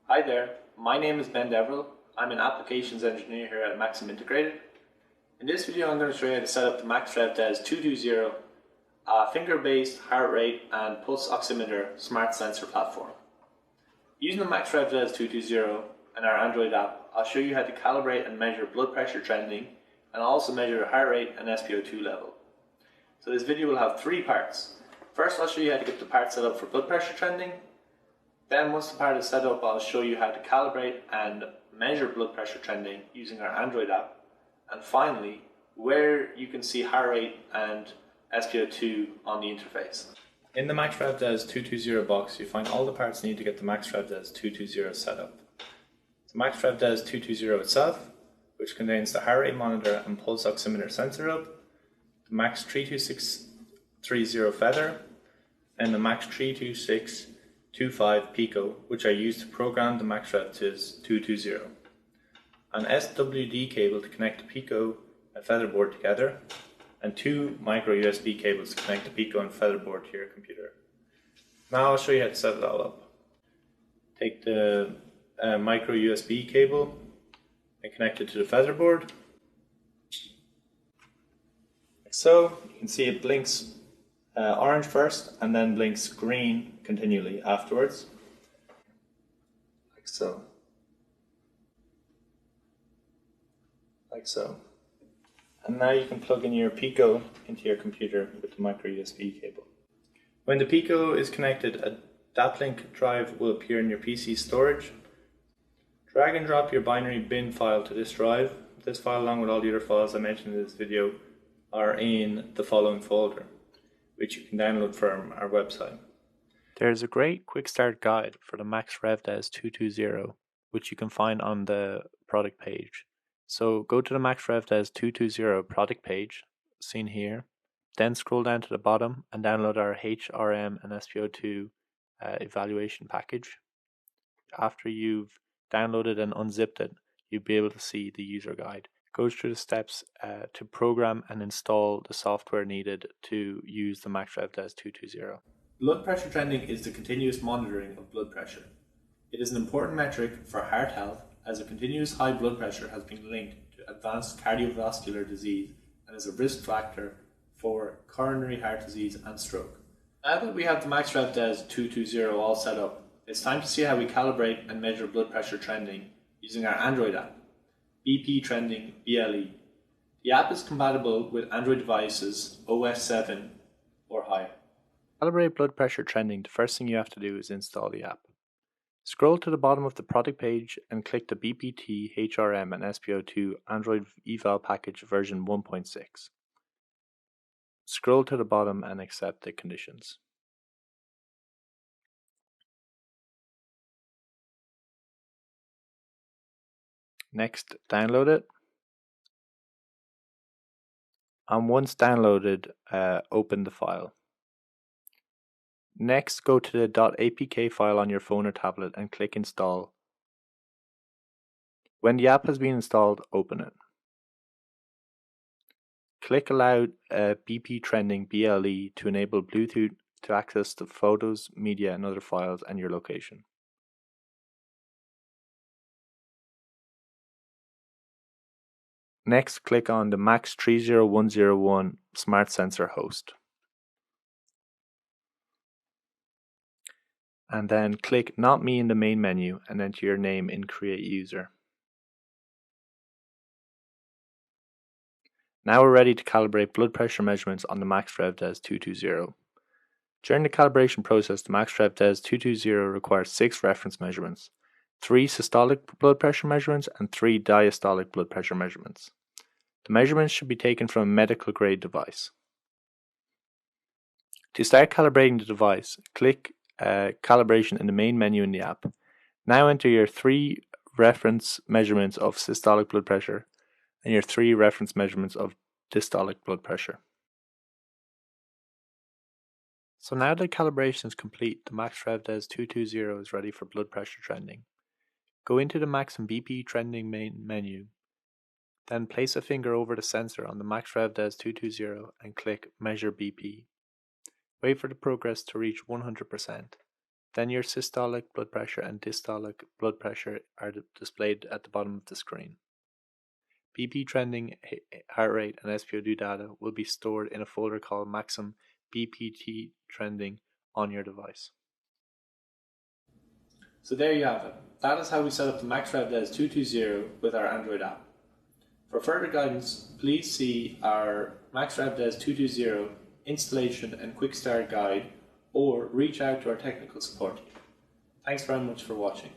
Hi there, my name is Ben Deverill. I'm an applications engineer here at Maxim Integrated. In this video I'm going to show you how to set up the MAXREFDES220 finger-based heart rate and pulse oximeter smart sensor platform. Using the MAXREFDES220 and our Android app, I'll show you how to calibrate and measure blood pressure trending and also measure heart rate and SpO2 level. So this video will have three parts. First, I'll show you how to get the part set up for blood pressure trending. Then once the part is set up, I'll show you how to calibrate and measure blood pressure trending using our Android app. And finally, where you can see heart rate and SpO2 on the interface. In the MAXREFDES220 box, you find all the parts needed to get the MAXREFDES220 set up. The MAXREFDES220 itself, which contains the heart rate monitor and pulse oximeter sensor hub, the MAX32630 feather, and the MAX32625 Pico, which are used to program the MAXREFDES220. An SWD cable to connect the Pico and feather board together, and two micro USB cables to connect the Pico and feather board to your computer. Now I'll show you how to set it all up. Take the micro USB cable and connect it to the feather board. Like so, you can see it blinks orange first and then blinks green continually afterwards. Like so. Like so. And now you can plug in your Pico into your computer with the micro USB cable. When the Pico is connected, a DAP-Link drive will appear in your PC storage. Drag and drop your binary bin file to this drive. This file, along with all the other files I mentioned in this video, are in the following folder, which you can download from our website. There's a great quick start guide for the MAXREFDES220, which you can find on the product page. So go to the MAXREFDES220 product page, seen here, then scroll down to the bottom and download our HRM and SpO2 evaluation package. After you've downloaded and unzipped it, you'll be able to see the user guide. It goes through the steps to program and install the software needed to use the MAXREFDES220. Blood pressure trending is the continuous monitoring of blood pressure. It is an important metric for heart health, as a continuous high blood pressure has been linked to advanced cardiovascular disease and is a risk factor for coronary heart disease and stroke. Now that we have the MAXREFDES220 all set up, it's time to see how we calibrate and measure blood pressure trending using our Android app, BP Trending BLE. The app is compatible with Android devices OS 7 or higher. To calibrate blood pressure trending, the first thing you have to do is install the app. Scroll to the bottom of the product page and click the BPT, HRM and SpO2 Android Eval Package version 1.6. Scroll to the bottom and accept the conditions. Next, download it. And once downloaded, open the file. Next, go to the .apk file on your phone or tablet and click Install. When the app has been installed, open it. Click Allow BP Trending BLE to enable Bluetooth to access the photos, media and other files and your location. Next, click on the MAX30101 Smart Sensor host. And then click Not Me in the main menu and enter your name in Create User. Now we're ready to calibrate blood pressure measurements on the MAXREFDES220. During the calibration process, the MAXREFDES220 requires 6 reference measurements, 3 systolic blood pressure measurements and 3 diastolic blood pressure measurements. The measurements should be taken from a medical grade device. To start calibrating the device, click Calibration in the main menu in the app. Now enter your 3 reference measurements of systolic blood pressure and your 3 reference measurements of diastolic blood pressure. So now that calibration is complete, the MAXREFDES220 is ready for blood pressure trending. Go into the Maxim BP Trending main menu, then place a finger over the sensor on the MAXREFDES220 and click Measure BP. Wait for the progress to reach 100%. Then your systolic blood pressure and diastolic blood pressure are displayed at the bottom of the screen. BP trending, heart rate, and SpO2 data will be stored in a folder called Maxim BPT Trending on your device. So there you have it. That is how we set up the MAXREFDES220 with our Android app. For further guidance, please see our MAXREFDES220 installation and quick start guide or reach out to our technical support team. Thanks very much for watching.